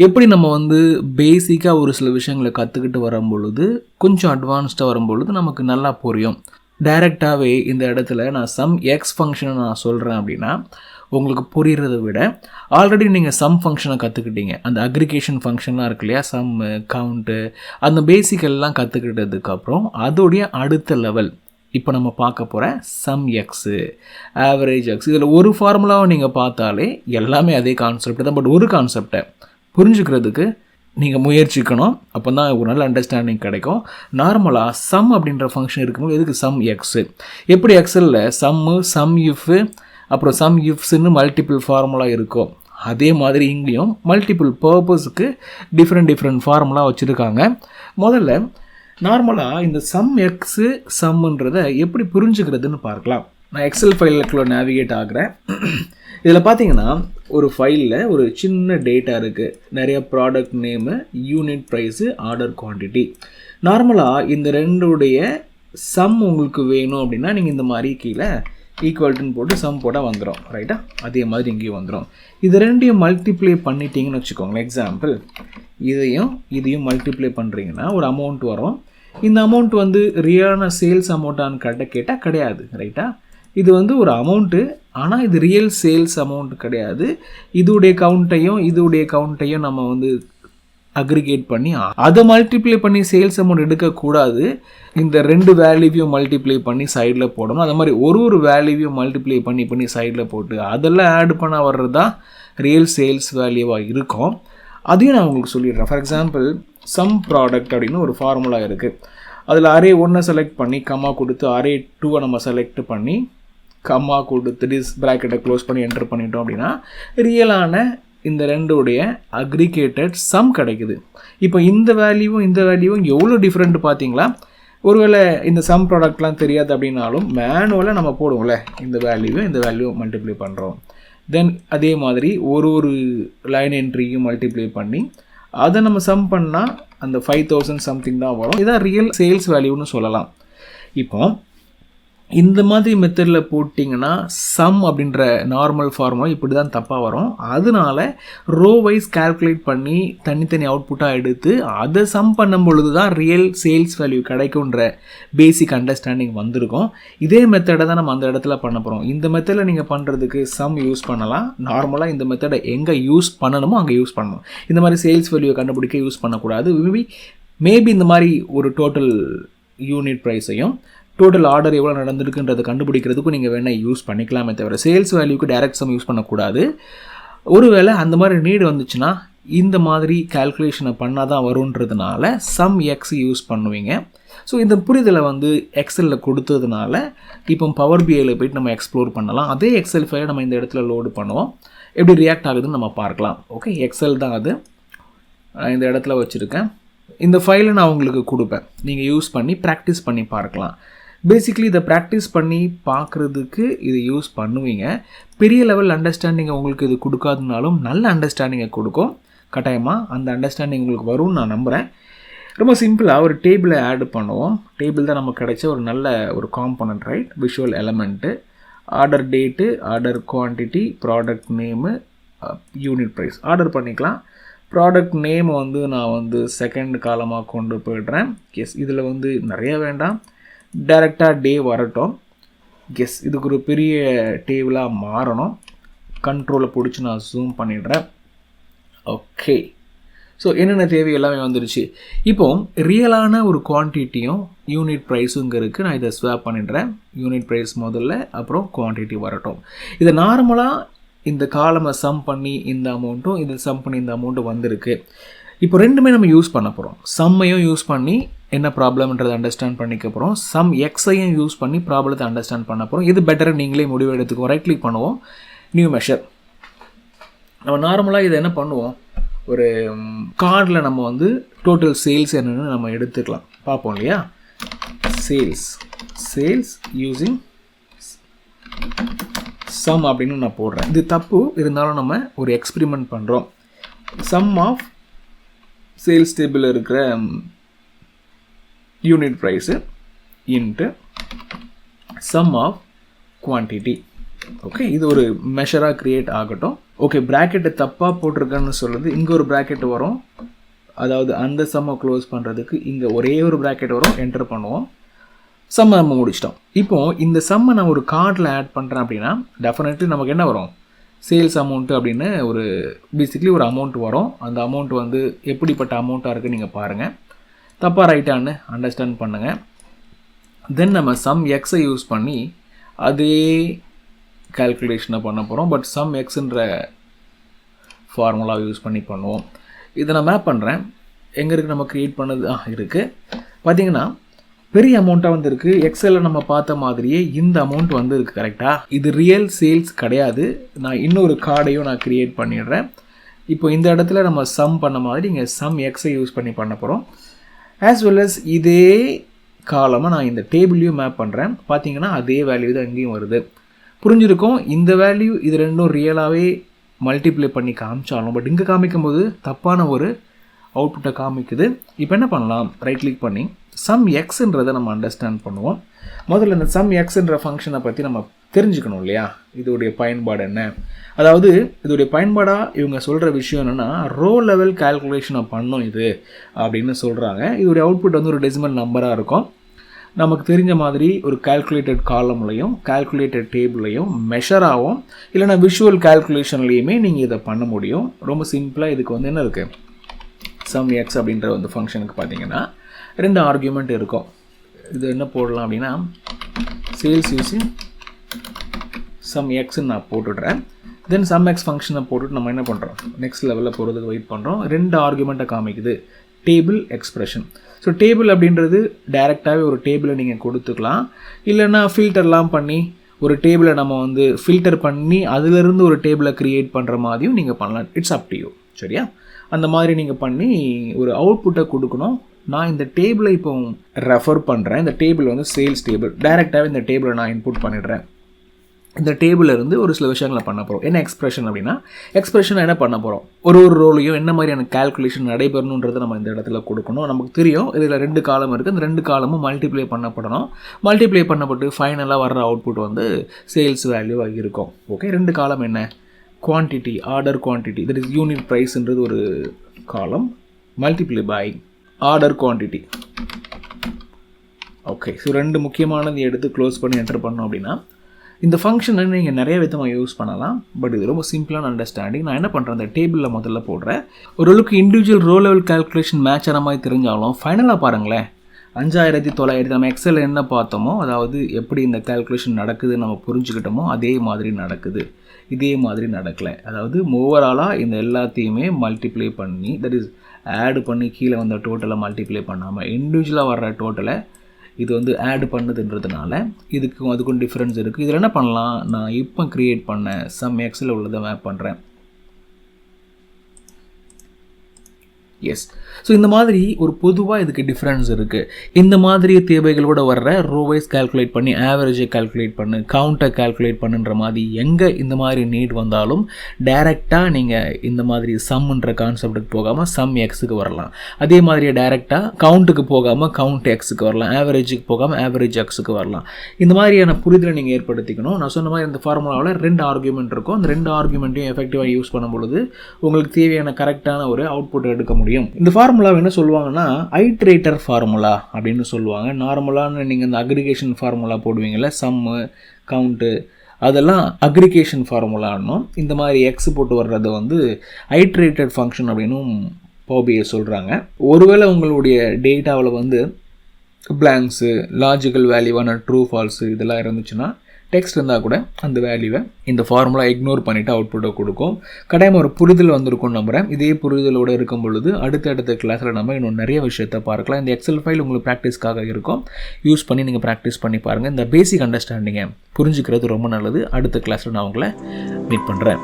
எப்படி நம்ம வந்து பேசிக்காக ஒரு சில விஷயங்களை கற்றுக்கிட்டு வரும்பொழுது கொஞ்சம் அட்வான்ஸ்டாக வரும்பொழுது நமக்கு நல்லா புரியும். டைரெக்டாகவே இந்த இடத்துல நான் சம் எக்ஸ் ஃபங்க்ஷனை நான் சொல்கிறேன் அப்படின்னா உங்களுக்கு புரிகிறத விட ஆல்ரெடி நீங்கள் சம் ஃபங்க்ஷனை கற்றுக்கிட்டீங்க. அந்த அக்ரிகேஷன் ஃபங்க்ஷன்லாம் இருக்கு இல்லையா, சம், கவுண்ட்டு, அந்த பேசிக்கெல்லாம் கற்றுக்கிட்டதுக்கப்புறம் அதோடைய அடுத்த லெவல் இப்போ நம்ம பார்க்க போகிற சம் எக்ஸு, ஆவரேஜ் எக்ஸ், இதில் ஒரு ஃபார்முலாவை நீங்கள் பார்த்தாலே எல்லாமே அதே கான்செப்ட் தான். பட் ஒரு கான்செப்டை புரிஞ்சுக்கிறதுக்கு நீங்கள் முயற்சிக்கணும். அப்போ தான் ஒரு நல்ல அண்டர்ஸ்டாண்டிங் கிடைக்கும். நார்மலாக சம் அப்படின்ற ஃபங்க்ஷன் இருக்கும்போது எதுக்கு சம் எக்ஸு, எப்படி எக்ஸலில் சம்மு, சம் இஃப்பு, அப்புறம் சம் இஃப்ஸ்ன்னு மல்டிபிள் ஃபார்முலா இருக்கும், அதே மாதிரி இங்கேயும் மல்டிபிள் பர்பஸுக்கு டிஃப்ரெண்ட் ஃபார்முலா வச்சுருக்காங்க. முதல்ல நார்மலாக இந்த சம் எக்ஸு சம்முன்றதை எப்படி புரிஞ்சுக்கிறதுன்னு பார்க்கலாம். நான் எக்ஸல் ஃபைலுக்குள்ளே நேவிகேட் ஆகிறேன். இதில் பார்த்தீங்கன்னா ஒரு ஃபைலில் ஒரு சின்ன டேட்டா இருக்குது. நிறைய product name, unit price, order quantity. நார்மலாக இந்த ரெண்டுடைய சம் உங்களுக்கு வேணும் அப்படின்னா நீங்கள் இந்த மாதிரி கீழே ஈக்குவல்ட்டுன்னு போட்டு சம் போட்டால் வந்துடும், ரைட்டா? அதே மாதிரி இங்கேயும் வந்துடும். இது ரெண்டையும் மல்டிப்ளை பண்ணிட்டீங்கன்னு வச்சுக்கோங்களேன். எக்ஸாம்பிள், இதையும் மல்டிப்ளை பண்ணுறீங்கன்னா ஒரு அமௌண்ட் வரும். இந்த அமௌண்ட் வந்து ரியலான சேல்ஸ் அமௌண்ட்டான்னு கேட்டால் கிடையாது, ரைட்டா? இது வந்து ஒரு அமௌண்ட்டு, ஆனால் இது ரியல் சேல்ஸ் அமௌண்ட் கிடையாது. இதோடைய கவுண்ட்டையும் நம்ம வந்து அக்ரிகேட் பண்ணி அதை மல்டிப்ளை பண்ணி சேல்ஸ் அமௌண்ட் எடுக்கக்கூடாது. இந்த ரெண்டு வேல்யூவையும் மல்டிப்ளை பண்ணி சைடில் போடணும். அது மாதிரி ஒரு வேல்யூவையும் மல்டிப்ளை பண்ணி சைடில் போட்டு அதெல்லாம் ஆட் பண்ண வர்றது தான் ரியல் சேல்ஸ் வேல்யூவாக இருக்கும். அதையும் நான் உங்களுக்கு சொல்லிடுறேன். ஃபார் எக்ஸாம்பிள், சம் ப்ராடக்ட் அப்படின்னு ஒரு ஃபார்முலா இருக்குது. அதில் அரே 1 செலக்ட் பண்ணி கம்மா கொடுத்து அரே 2 நம்ம செலக்ட் பண்ணி கம்மா கொடுத்து டிஸ் ப்ராக்கெட்டை க்ளோஸ் பண்ணி என்டர் பண்ணிட்டோம் அப்படின்னா ரியலான இந்த ரெண்டுடைய அக்ரிகேட்டட் சம் கிடைக்குது. இப்போ இந்த வேல்யூவும் எவ்வளோ டிஃப்ரெண்ட் பார்த்தீங்களா? ஒருவேளை இந்த சம் ப்ராடக்ட்லாம் தெரியாது அப்படின்னாலும் மேனுவலாக நம்ம போடுவோம்ல, இந்த வேல்யூ மல்டிப்ளை பண்ணுறோம். தென் அதே மாதிரி ஒரு லைன் என்ட்ரியும் மல்டிப்ளை பண்ணி அதை நம்ம சம் பண்ணால் அந்த 5000 சம்திங் தான் வரும். இதான் ரியல் சேல்ஸ் வேல்யூன்னு சொல்லலாம். இப்போ இந்த மாதிரி மெத்தடில் போட்டிங்கன்னா சம் அப்படின்ற நார்மல் ஃபார்முலா இப்படி தான் தப்பாக வரும். அதனால ரோ வைஸ் கால்குலேட் பண்ணி தனித்தனி அவுட்புட்டாக எடுத்து அதை சம் பண்ணும் பொழுது தான் ரியல் சேல்ஸ் வேல்யூ கிடைக்குன்ற பேசிக் அண்டர்ஸ்டாண்டிங் வந்திருக்கும். இதே மெத்தடை தான் நம்ம அந்த இடத்துல பண்ண போகிறோம். இந்த மெத்தடில் நீங்கள் பண்ணுறதுக்கு சம் யூஸ் பண்ணலாம். நார்மலாக இந்த மெத்தடை எங்கே யூஸ் பண்ணணுமோ அங்கே யூஸ் பண்ணணும். இந்த மாதிரி சேல்ஸ் வேல்யூவை கண்டுபிடிக்க யூஸ் பண்ணக்கூடாது. மேபி இந்த மாதிரி ஒரு டோட்டல் யூனிட் ப்ரைஸையும் டோட்டல் ஆர்டர் எவ்வளோ நடந்திருக்குன்றதை கண்டுபிடிக்கிறதுக்கும் நீங்கள் வேணால் யூஸ் பண்ணிக்கலாமே தவிர சேல்ஸ் வேல்யூக்கு டைரக்ட் சம் யூஸ் பண்ணக்கூடாது. ஒருவேளை அந்த மாதிரி நீடு வந்துச்சுன்னா இந்த மாதிரி கால்குலேஷனை பண்ணால் தான் வருன்றதுனால சம் எக்ஸ் யூஸ் பண்ணுவீங்க. ஸோ இந்த புரிதலை வந்து எக்ஸலில் கொடுத்ததுனால இப்போ பவர் பிஐயில் போய்ட்டு நம்ம எக்ஸ்ப்ளோர் பண்ணலாம். அதே எக்ஸல் ஃபைலை நம்ம இந்த இடத்துல லோடு பண்ணுவோம். எப்படி ரியாக்ட் ஆகுதுன்னு நம்ம பார்க்கலாம். ஓகே, எக்ஸல் தான் அது. இந்த இடத்துல வச்சுருக்கேன். இந்த ஃபைலை நான் உங்களுக்கு கொடுப்பேன், நீங்கள் யூஸ் பண்ணி ப்ராக்டிஸ் பண்ணி பார்க்கலாம். பேசிக்லி இதை ப்ராக்டிஸ் பண்ணி பார்க்குறதுக்கு இதை யூஸ் பண்ணுவீங்க. பெரிய லெவல் அண்டர்ஸ்டாண்டிங்கை உங்களுக்கு இது கொடுக்காதுனாலும் நல்ல அண்டர்ஸ்டாண்டிங்கை கொடுக்கும். கட்டாயமாக அந்த அண்டர்ஸ்டாண்டிங் உங்களுக்கு வரும்னு நான் நம்புகிறேன். ரொம்ப சிம்பிளாக ஒரு டேபிளை ஆட் பண்ணுவோம். டேபிள் தான் நமக்கு கிடைச்ச ஒரு நல்ல ஒரு component, right? Visual element, order date, order quantity, product name, unit price. Order பண்ணிக்கலாம். ப்ராடக்ட் நேம் வந்து நான் வந்து செகண்ட் காலமாக கொண்டு போய்ட்றேன். எஸ், இதில் வந்து நிறைய வேண்டாம், டைரெக்டாக டே வரட்டும். எஸ், இதுக்கு ஒரு பெரிய டேபிளாக மாறணும். கண்ட்ரோலை பிடிச்சி நான் ஜூம் பண்ணிடுறேன். ஓகே, ஸோ என்னென்ன தேவை எல்லாமே வந்துருச்சு. இப்போ ரியலான ஒரு குவான்டிட்டியும் யூனிட் ப்ரைஸும் இங்கே இருக்குது. நான் இதை ஸ்வாப் பண்ணிடுறேன். யூனிட் ப்ரைஸ் முதல்ல, அப்புறம் குவான்டிட்டி வரட்டும். இதை நார்மலாக இந்த காலமை சம் பண்ணி இந்த அமௌண்ட்டும் இதை சம் பண்ணி இந்த அமௌண்ட்டும் வந்திருக்கு. இப்போ ரெண்டுமே நம்ம யூஸ் பண்ண போகிறோம். சம்மையும் யூஸ் பண்ணி என்ன ப்ராப்ளம்ன்றதை அண்டர்ஸ்டாண்ட் பண்ணிக்க போகிறோம். சம் எக்ஸையும் யூஸ் பண்ணி ப்ராப்ளத்தை அண்டர்ஸ்டாண்ட் பண்ண போகிறோம். இது பெட்டராக நீங்களே முடிவு எடுத்துக்குவோம். ரைட் கிளிக் பண்ணுவோம், நியூ மெஷர். நம்ம நார்மலாக இதை என்ன பண்ணுவோம், ஒரு கார்டில் நம்ம வந்து டோட்டல் சேல்ஸ் என்னென்னு நம்ம எடுத்துக்கலாம், பார்ப்போம் இல்லையா? சேல்ஸ் யூஸிங் சம் அப்படின்னு நான் போடுறேன். இது தப்பு இருந்தாலும் நம்ம ஒரு எக்ஸ்பெரிமெண்ட் பண்ணுறோம். சம் ஆஃப் சேல்ஸ் டேபிளில் இருக்கிற unit price into sum of quantity. Okay, இது ஒரு மெஷராக க்ரியேட் ஆகட்டும். ஓகே, ப்ராக்கெட்டை தப்பாக போட்டிருக்கேன்னு சொல்லுது. இங்கே ஒரு ப்ராக்கெட் வரும், அதாவது அந்த சம்மை க்ளோஸ் பண்ணுறதுக்கு இங்கே ஒரே ஒரு ப்ராக்கெட் வரும், என்டர் பண்ணுவோம். சம்மை நம்ம முடிச்சிட்டோம். இப்போது இந்த சம்மை நான் ஒரு கார்டில் ஆட் பண்ணுறேன் அப்படின்னா டெஃபினெட்லி நமக்கு என்ன வரும், சேல்ஸ் அமௌண்ட்டு அப்படின்னு ஒரு பேசிக்லி ஒரு அமௌண்ட் வரும். அந்த அமௌண்ட் வந்து எப்படிப்பட்ட அமௌண்ட்டாக இருக்குன்னு நீங்கள் பாருங்கள், தப்பாக ரைட்டான்னு அண்டர்ஸ்டாண்ட் பண்ணுங்கள். தென் நம்ம சம் எக்ஸை யூஸ் பண்ணி அதே கால்குலேஷனை பண்ண போகிறோம். பட் சம் எக்ஸுன்ற ஃபார்முலா யூஸ் பண்ணி பண்ணுவோம். இதை நான் மேப் பண்ணுறேன். எங்கே இருக்குது நம்ம க்ரியேட் பண்ணது இருக்குது. பார்த்தீங்கன்னா பெரிய அமௌண்ட்டாக வந்து இருக்குது. எக்ஸலில் நம்ம பார்த்த மாதிரியே இந்த அமௌண்ட் வந்து இருக்குது. கரெக்டாக இது ரியல் சேல்ஸ் கிடையாது. நான் இன்னொரு கார்டையும் நான் க்ரியேட் பண்ணிடுறேன். இப்போ இந்த இடத்துல நம்ம சம் பண்ண மாதிரி இங்கே சம் எக்ஸை யூஸ் பண்ணி பண்ண போகிறோம். ஆஸ் வெல் அஸ் இதே காலமாக நான் இந்த டேபிளையும் மேப் பண்ணுறேன். பார்த்தீங்கன்னா அதே வேல்யூ தான் எங்கேயும் வருது. புரிஞ்சிருக்கும். இந்த வேல்யூ இது ரெண்டும் ரியலாகவே மல்டிப்ளை பண்ணி காமிச்சாலும் பட் இங்கே காமிக்கும்போது தப்பான ஒரு அவுட்புட்டை காமிக்குது. இப்போ என்ன பண்ணலாம், ரைட் கிளிக் பண்ணி சம் எக்ஸுன்றதை நம்ம அண்டர்ஸ்டாண்ட் பண்ணுவோம். முதல்ல இந்த சம் எக்ஸுன்ற ஃபங்க்ஷனை பற்றி நம்ம தெரிஞ்சுக்கணும் இல்லையா, இதோடைய பயன்பாடு என்ன. அதாவது இதோடைய பயன்பாடாக இவங்க சொல்கிற விஷயம் என்னென்னா, ரோ லெவல் கால்குலேஷனை பண்ணோம் இது அப்படின்னு சொல்கிறாங்க. இதோடைய அவுட்புட் வந்து ஒரு டெசிமல் நம்பராக இருக்கும். நமக்கு தெரிஞ்ச மாதிரி ஒரு கால்குலேட்டட் காலம்லையும் கால்குலேட்டட் டேபிளையும் மெஷராகவும் இல்லைனா விஷுவல் கால்குலேஷன்லேயுமே நீங்கள் இதை பண்ண முடியும். ரொம்ப சிம்பிளாக இதுக்கு வந்து என்ன இருக்குது, சம் எக்ஸ் அப்படின்ற வந்து ஃபங்க்ஷனுக்கு பார்த்தீங்கன்னா 2 ஆர்குமெண்ட் இருக்கும். இது என்ன போடலாம் அப்படின்னா சேல்ஸ் யூஸிங் சம் எக்ஸ்ன்னு நான் போட்டுடுறேன். தென் சம் எக்ஸ் ஃபங்க்ஷனை போட்டுட்டு நம்ம என்ன பண்ணுறோம், நெக்ஸ்ட் லெவலில் போகிறதுக்கு வெயிட் பண்ணுறோம். 2 ஆர்குமெண்ட்டை காமிக்குது, டேபிள் எக்ஸ்பிரஷன். ஸோ டேபிள் அப்படின்றது டைரெக்டாகவே ஒரு டேபிளை நீங்கள் கொடுத்துக்கலாம். இல்லைன்னா ஃபில்டர்லாம் பண்ணி ஒரு டேபிளை நம்ம வந்து ஃபில்டர் பண்ணி அதிலிருந்து ஒரு டேபிளை க்ரியேட் பண்ணுற மாதிரியும் நீங்கள் பண்ணலாம். It's up to you. சரியா, அந்த மாதிரி நீங்கள் பண்ணி ஒரு அவுட்புட்டை கொடுக்கணும். நான் இந்த டேபிளை இப்போ ரெஃபர் பண்ணுறேன். இந்த டேபிள் வந்து சேல்ஸ் டேபிள். டைரெக்டாகவே இந்த டேபிளை நான் இன்புட் பண்ணிடுறேன். இந்த டேபிளில் இருந்து ஒரு சில விஷயங்களை பண்ண போகிறோம். என்ன எக்ஸ்பிரஷன் அப்படின்னா, எக்ஸ்பிரஷன் என்ன பண்ண போகிறோம், ஒரு ரோலையும் என்ன மாதிரியான கால்குலேஷன் நடைபெறணுன்றதை நம்ம இந்த இடத்துல கொடுக்கணும். நமக்கு தெரியும் இதில் 2 காலம் இருக்குது. இந்த 2 காலமும் மல்டிப்ளை பண்ணப்படணும். மல்டிப்ளை பண்ணப்பட்டு ஃபைனலாக வர்ற அவுட்புட் வந்து சேல்ஸ் வேல்யூவாக இருக்கும். ஓகே, 2 காலம் என்ன, quantity, order quantity, that is unit ப்ரைஸ்ன்றது ஒரு காலம், multiply by order quantity. Okay, so 2 முக்கியமானது எடுத்து க்ளோஸ் பண்ணி என்டர் பண்ணோம் அப்படின்னா இந்த ஃபங்க்ஷனை நீங்கள் நிறைய விதமாக யூஸ் பண்ணலாம். பட் இது ரொம்ப சிம்பிளான அண்டர்ஸ்டாண்டிங். நான் என்ன பண்ணுறேன், அந்த டேபிளில் முதல்ல போடுறேன். ஓரளவுக்கு individual row level calculation match ஆன மாதிரி தெரிஞ்சாலும் ஃபைனலாக பாருங்களேன், 5900 நம்ம எக்ஸல் என்ன பார்த்தோமோ, அதாவது எப்படி இந்த கால்குலேஷன் நடக்குது நம்ம புரிஞ்சுக்கிட்டோமோ அதே மாதிரி நடக்குது. இதே மாதிரி நடக்கலை. அதாவது ஓவராலாக இந்த எல்லாத்தையுமே மல்டிப்ளை பண்ணி, தட் இஸ் ஆட் பண்ணி கீழே வந்த டோட்டலை மல்டிப்ளை பண்ணாமல் இண்டிவிஜுவலாக வர்ற டோட்டலை இது வந்து ஆட் பண்ணுதுன்றதுனால இதுக்கும் அதுக்கும் டிஃப்ரென்ஸ் இருக்குது. இதில் என்ன பண்ணலாம், நான் இப்போ க்ரியேட் பண்ண சம் எக்ஸில் உள்ளதை மேப் பண்ணுறேன். எஸ், ஸோ இந்த மாதிரி ஒரு பொதுவாக இதுக்கு டிஃப்ரென்ஸ் இருக்குது. இந்த மாதிரி தேவைகளோட வர்ற ரோவைஸ் கால்குலேட் பண்ணி ஆவரேஜை கால்குலேட் பண்ணு, கவுண்ட்டை கால்குலேட் பண்ணுன்ற மாதிரி எங்கே இந்த மாதிரி நீட் வந்தாலும் டைரெக்டாக நீங்கள் இந்த மாதிரி சம்ன்ற கான்செப்டுக்கு போகாமல் சம் எக்ஸுக்கு வரலாம். அதே மாதிரியே டைரெக்டாக கவுண்ட்டுக்கு போகாமல் கவுண்ட் எக்ஸுக்கு வரலாம், ஆவரேஜுக்கு போகாமல் ஆவரேஜ் எக்ஸுக்கு வரலாம். இந்த மாதிரியான புரிதலை நீங்கள் ஏற்படுத்திக்கணும். நான் சொன்ன மாதிரி இந்த ஃபார்முலாவில் 2 ஆர்குமெண்ட் இருக்கும். அந்த 2 ஆர்குமெண்ட்டையும் எஃபெக்டிவாக யூஸ் பண்ணும்பொழுது உங்களுக்கு தேவையான கரெக்டான ஒரு அவுட்புட் எடுக்க முடியும். இந்த ஃபார்முலா என்ன சொல்லுவாங்கன்னா ஐட்ரேட்டர் ஃபார்முலா அப்படின்னு சொல்லுவாங்க. நார்மலான நீங்கள் இந்த அக்ரிகேஷன் ஃபார்முலா போடுவீங்கள்ல, சம்மு கவுண்ட்டு, அதெல்லாம் அக்ரிகேஷன் ஃபார்முலான்னும். இந்த மாதிரி எக்ஸ் போட்டு வர்றது வந்து ஐட்ரேட்டட் ஃபங்க்ஷன் அப்படின்னும் போபியை சொல்கிறாங்க. ஒருவேளை உங்களுடைய டேட்டாவில் வந்து பிளாங்க்ஸு, லாஜிக்கல் வேல்யூவான ட்ரூ ஃபால்ஸு இதெல்லாம் இருந்துச்சுன்னா, டெக்ஸ்ட் இருந்தால் கூட அந்த வேல்யூவை இந்த ஃபார்முலா இக்னோர் பண்ணிவிட்டு அவுட்புட்டை கொடுக்கும். கட்டாயமாக ஒரு புரிதல் வந்திருக்கும்னு நம்புகிறேன். இதே புரிதலோடு இருக்கும் பொழுது அடுத்த கிளாஸில் நம்ம இன்னும் நிறைய விஷயத்தை பார்க்கலாம். இந்த எக்ஸல் ஃபைல் உங்களுக்கு ப்ராக்டிஸ்க்காக இருக்கும். யூஸ் பண்ணி நீங்கள் ப்ராக்டிஸ் பண்ணி பாருங்கள். இந்த பேசிக் அண்டர்ஸ்டாண்டிங்கை புரிஞ்சுக்கிறது ரொம்ப நல்லது. அடுத்த கிளாஸில் நான் உங்களை மீட் பண்ணுறேன்.